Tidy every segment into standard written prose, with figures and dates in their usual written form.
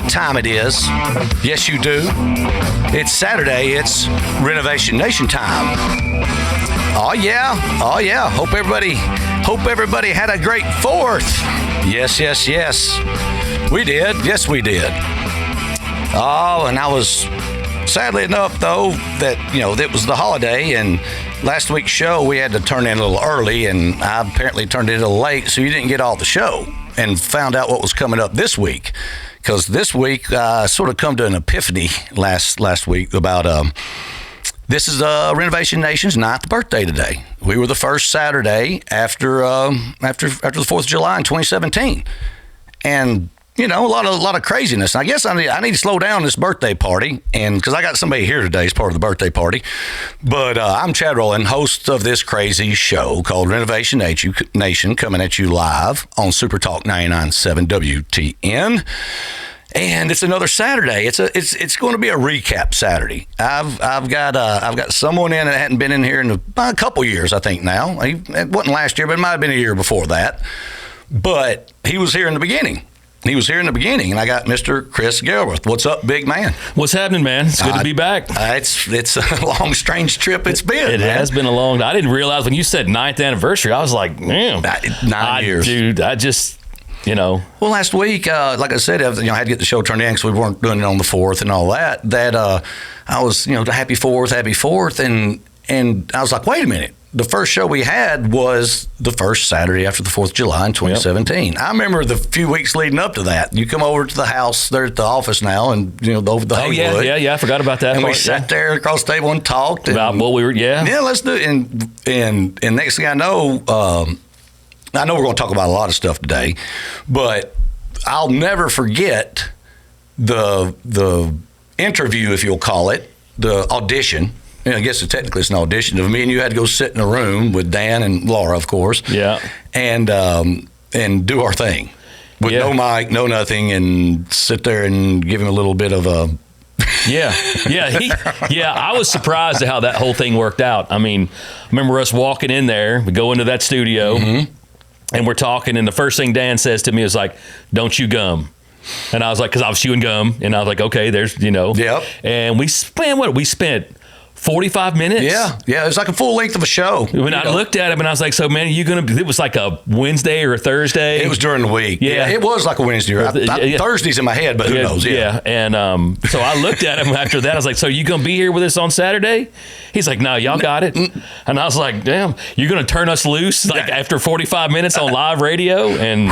what time it is. Yes, you do. It's Saturday. It's Renovation Nation time. Oh yeah. Hope everybody had a great 4th. Yes. We did. Yes, we did. Oh, and I was sadly enough though that it was the holiday, and last week's show we had to turn in a little early, and I apparently turned it a little late, so you didn't get all the show and found out what was coming up this week. Because this week I sort of come to an epiphany last week about this is Renovation Nation's 9th birthday today. We were the first Saturday after the 4th of July in 2017, and a lot of craziness. I guess I need to slow down this birthday party, and because I got somebody here today as part of the birthday party. But I'm Chad Rowland, host of this crazy show called Renovation Nation, coming at you live on Super Talk 99.7 WTN. And it's another Saturday. It's going to be a recap Saturday. I've got someone in that hadn't been in here in a couple years, I think now. It wasn't last year, but it might have been a year before that. But he was here in the beginning. And I got Mr. Chris Gailbreath. What's up, big man? What's happening, man? It's good to be back. It's a long, strange trip it's been. It has been a long. I didn't realize when you said 9th anniversary, I was like, man. 9 years. Dude, I just, Well, last week, like I said, I had to get the show turned in because we weren't doing it on the 4th and all that. I was, happy 4th. And I was like, wait a minute. The first show we had was the first Saturday after the 4th of July in 2017. Yep. I remember the few weeks leading up to that. You come over to the house, they're at the office now, and over the Haywood. Yeah, I forgot about that. And we sat there across the table and talked. About what we were, Yeah, let's do it. And next thing I know we're going to talk about a lot of stuff today, but I'll never forget the interview, if you'll call it, the audition. I guess technically it's an audition of me and you had to go sit in a room with Dan and Laura, of course. Yeah. And do our thing with no mic, no nothing, and sit there and give him a little bit of a. I was surprised at how that whole thing worked out. I mean, I remember us walking in there, we go into that studio, and we're talking, and the first thing Dan says to me is like, "Don't you gum." And I was like, because I was chewing gum, and I was like, okay, there's, Yep. And we spent 45 minutes. Yeah. It was like a full length of a show. When I looked at him and I was like, so man, it was like a Wednesday or a Thursday? It was during the week. Yeah. It was like a Wednesday. Thursday's in my head, but who knows? Yeah. And so I looked at him after that. I was like, so you going to be here with us on Saturday? He's like, no, y'all got it. And I was like, damn, you're going to turn us loose after 45 minutes on live radio? And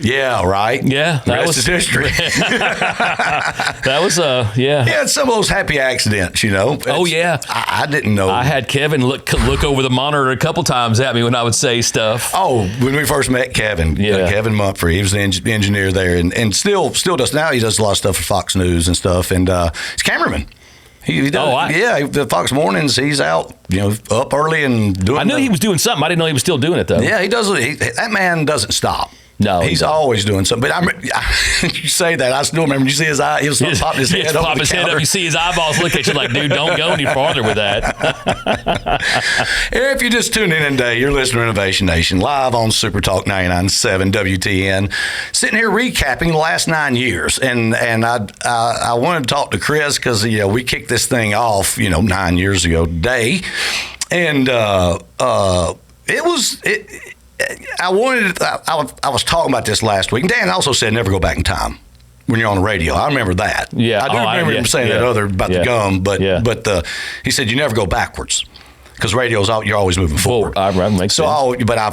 yeah, right. Yeah, that was history. That was yeah. Yeah, it's some of those happy accidents, Oh yeah, I didn't know. I had Kevin look over the monitor a couple times at me when I would say stuff. Oh, when we first met Kevin, Kevin Mumfrey, he was the engineer there, and still does now. He does a lot of stuff for Fox News and stuff, and he's cameraman. He does, the Fox Mornings, he's out, up early and doing. I knew he was doing something. I didn't know he was still doing it though. Yeah, he does. That man doesn't stop. No, he's always doing something. But you say that, I still remember. You see his eye; he was popping his head up. You see his eyeballs look at you like, "Dude, don't go any farther with that." If you just tuned in today, you're listening to Renovation Nation live on Super Talk 99.7 WTN. Sitting here recapping the last 9 years, and I wanted to talk to Chris because we kicked this thing off 9 years ago today, and it was. I was talking about this last week. Dan also said never go back in time when you're on the radio. I remember that. Yeah, I do remember him saying that about the gum, but he said you never go backwards because radio's you're always moving forward. Makes sense. But I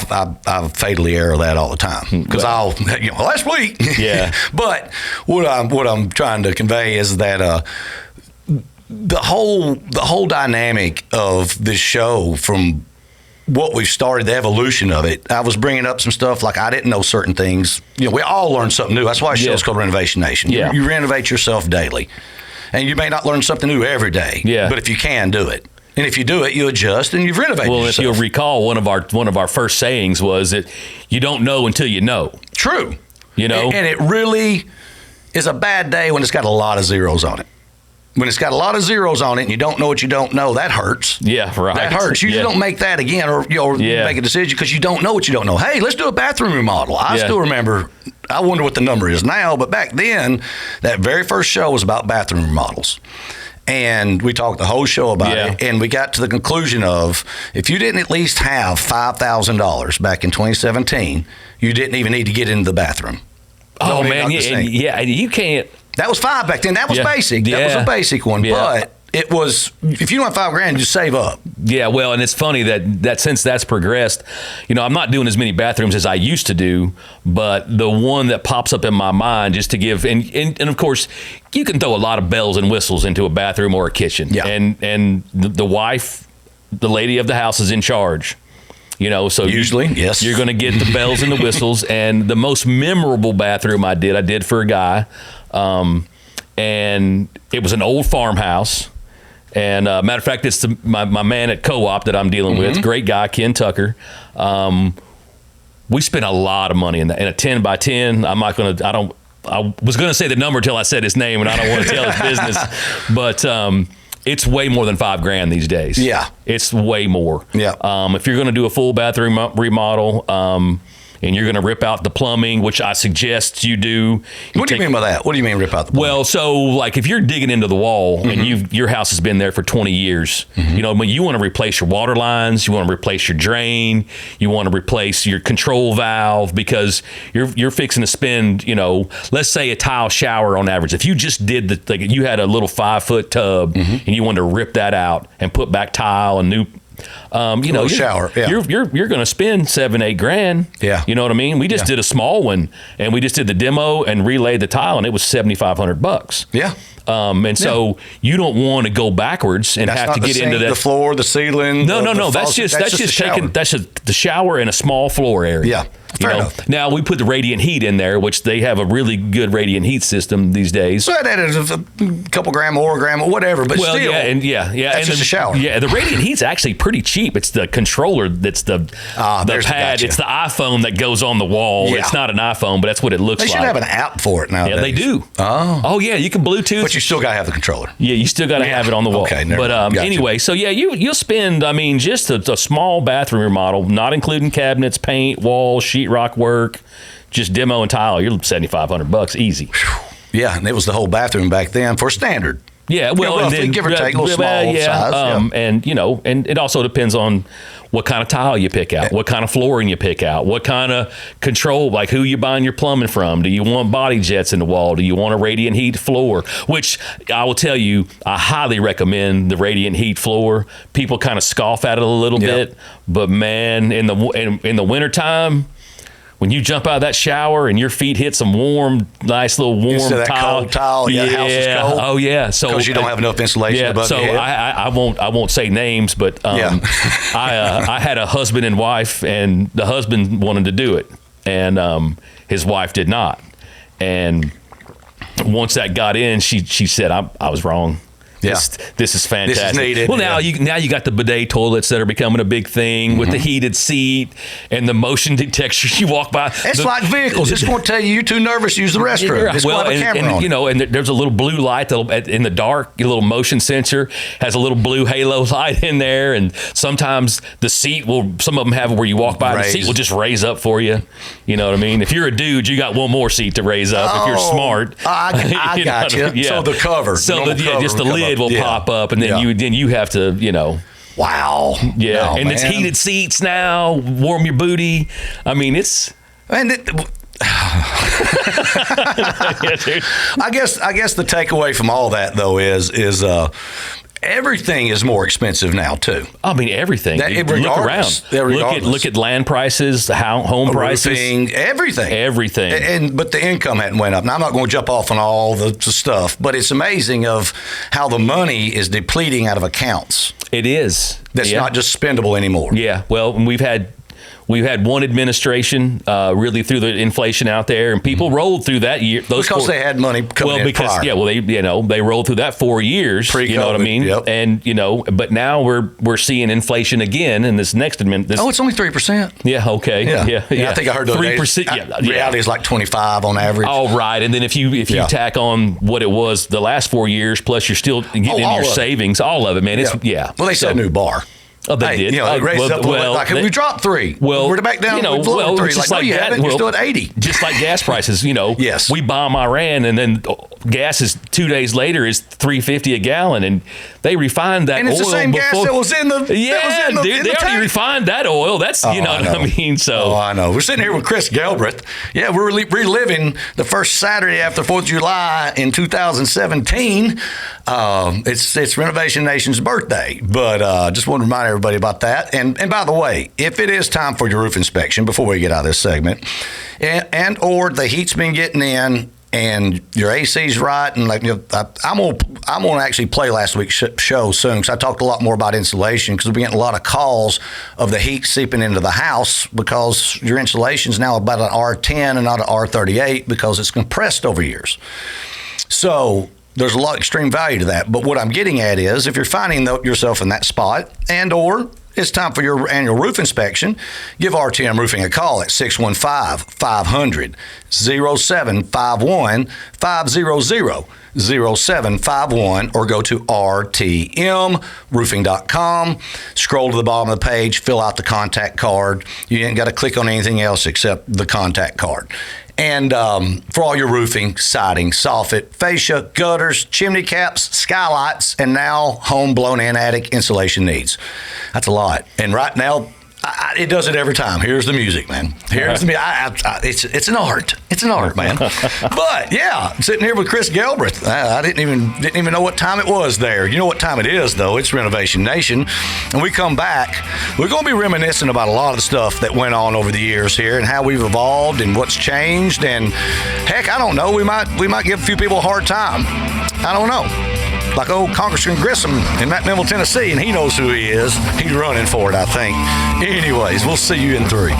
fatally err that all the time because last week. Yeah. But what I'm trying to convey is that the whole dynamic of this show from what we've started, the evolution of it. I was bringing up some stuff like I didn't know certain things. We all learn something new. That's why the show's called Renovation Nation. Yeah. You renovate yourself daily. And you may not learn something new every day. Yeah. But if you can, do it. And if you do it, you adjust and you've renovated yourself. Well, if you'll recall, one of our first sayings was that you don't know until you know. True. And it really is a bad day when it's got a lot of zeros on it. When it's got a lot of zeros on it and you don't know what you don't know, that hurts. Yeah, right. That hurts. You don't make that again or make a decision because you don't know what you don't know. Hey, let's do a bathroom remodel. I still remember I wonder what the number is now, but back then, that very first show was about bathroom remodels. And we talked the whole show about it, and we got to the conclusion of if you didn't at least have $5,000 back in 2017, you didn't even need to get into the bathroom. Oh, man, yeah, you can't. That was $5 back then. That was basic. That was a basic one, but it was, if you don't have $5,000, just save up. Yeah, well, and it's funny that since that's progressed, I'm not doing as many bathrooms as I used to do, but the one that pops up in my mind just to give, and of course, you can throw a lot of bells and whistles into a bathroom or a kitchen. Yeah. And the wife, the lady of the house is in charge. So usually, yes, you're going to get the bells and the whistles. And the most memorable bathroom I did for a guy, and it was an old farmhouse. And matter of fact, it's my man at Co-op that I'm dealing with, great guy, Ken Tucker. We spent a lot of money in that. In a 10 by 10, I was going to say the number until I said his name, and I don't want to tell his business, but it's way more than $5,000 these days. Yeah, it's way more. Yeah. If you're going to do a full bathroom remodel, and you're going to rip out the plumbing, which I suggest you do. What do you mean by that? What do you mean rip out the plumbing? Well, so like if you're digging into the wall and your house has been there for 20 years, when you want to replace your water lines, you want to replace your drain, you want to replace your control valve because you're fixing to spend, let's say a tile shower on average. If you just did you had a little 5-foot tub and you wanted to rip that out and put back tile and new. Shower. Yeah. You're going to spend $7,000-8,000. Yeah. You know what I mean? We just did a small one, and we just did the demo and relayed the tile, and it was $7,500. Yeah. So you don't want to go backwards and have to get into that. The floor, the ceiling. No. That's just taking the shower in a small floor area. Yeah. Fair enough. Now we put the radiant heat in there, which they have a really good radiant heat system these days. So that is a couple gram or whatever, but still. That's just a shower. Yeah, the radiant heat's actually pretty cheap. It's the controller that's the pad. Gotcha. It's the iPhone that goes on the wall. Yeah. It's not an iPhone, but that's what it looks like. They should have an app for it nowadays. Yeah, they do. Oh yeah, you can Bluetooth. But you still got to have the controller. Yeah, you still got to have it on the wall. Okay, but anyway, so yeah, you'll spend, just a small bathroom remodel, not including cabinets, paint, walls, sheetrock work, just demo and tile. You're $7,500 easy. Yeah, and it was the whole bathroom back then for standard. Yeah, well, and then give or take a little small size. And and it also depends on what kind of tile you pick out, what kind of flooring you pick out, what kind of control, like who you buying your plumbing from. Do you want body jets in the wall? Do you want a radiant heat floor? Which I will tell you, I highly recommend the radiant heat floor. People kind of scoff at it a little bit, but man, in the wintertime, when you jump out of that shower and your feet hit some nice little warm Instead of that tile, cold tile, the house is cold. Oh yeah, so because you don't have enough insulation above your head. I won't say names, but I had a husband and wife, and the husband wanted to do it, and his wife did not. And once that got in, she said I was wrong. This is fantastic. This is needed. Well, now you got the bidet toilets that are becoming a big thing with the heated seat and the motion detector. You walk by. It's like vehicles. It's going to tell you you're too nervous to use the restroom. It's going to have a camera on it. And there's a little blue light in the dark. A little motion sensor has a little blue halo light in there, and sometimes the seat will. Some of them have where you walk by, the seat will just raise up for you. You know what I mean? If you're a dude, you got one more seat to raise up. If you're smart, I got you. Yeah. So the cover. Just the lid will pop up, and then you have to, Wow. Yeah, and it's heated seats now. Warm your booty. It's. And I guess the takeaway from all that though is everything is more expensive now too. Everything. Look around. Look at land prices, home prices, everything. But the income hadn't went up. Now I'm not going to jump off on all the stuff, but it's amazing of how the money is depleting out of accounts. It is. That's not just spendable anymore. Yeah. Well, we've had one administration really threw the inflation out there, and people rolled through that year. Because they had money coming in prior. They rolled through that 4 years. Pre-COVID, you know what I mean? Yep. And but now we're seeing inflation again in this next administration. It's only 3%. Yeah. Okay. Yeah. I think I heard 3%. Reality is like 25 on average. Oh, right. And then if you tack on what it was the last 4 years, plus you're still getting in your savings, all of it, man. Well, they set a new bar. Oh, they did. You know, they raised it up a little bit. Like, we dropped 3. Well, we're back down. You know, we've lowered 3. just like, no, you haven't. You're still at 80. Just like gas prices, you know. Yes. We bomb Iran, and then gas is 2 days later is $3.50 a gallon, and they refined that oil. And it's the same gas that was in the dude. They already refined that oil. That's you know what I mean. So I know. We're sitting here with Chris Gailbreath. Yeah, we're reliving the first Saturday after 4th of July in 2017. It's Renovation Nation's birthday, but just want to remind everybody about that. And by the way, if it is time for your roof inspection before we get out of this segment, and or the heat's been getting in and your AC's right, and like, you know, I'm gonna actually play last week's show soon, because I talked a lot more about insulation, because we've been getting a lot of calls of the heat seeping into the house because your insulation's now about an R10 and not an R38 because it's compressed over years. So there's a lot of extreme value to that. But what I'm getting at is, if you're finding yourself in that spot, and or it's time for your annual roof inspection, give RTM Roofing a call at 615-500-0751, 500-0751, or go to rtmroofing.com. Scroll to the bottom of the page, fill out the contact card. You ain't got to click on anything else except the contact card. And for all your roofing, siding, soffit, fascia, gutters, chimney caps, skylights, and now home blown-in attic insulation needs. That's a lot. And right now, it does it every time. Here's the music, man. Here's the music. It's an art. It's an art, man. But yeah, I'm sitting here with Chris Gailbreath. I didn't even know what time it was there. You know what time it is, though. It's Renovation Nation. And we come back, we're going to be reminiscing about a lot of the stuff that went on over the years here and how we've evolved and what's changed. And heck, I don't know. We might give a few people a hard time. I don't know. Like old Congressman Grissom in McMinnville, Tennessee, and he knows who he is. He's running for it, I think. Anyways, we'll see you in 3.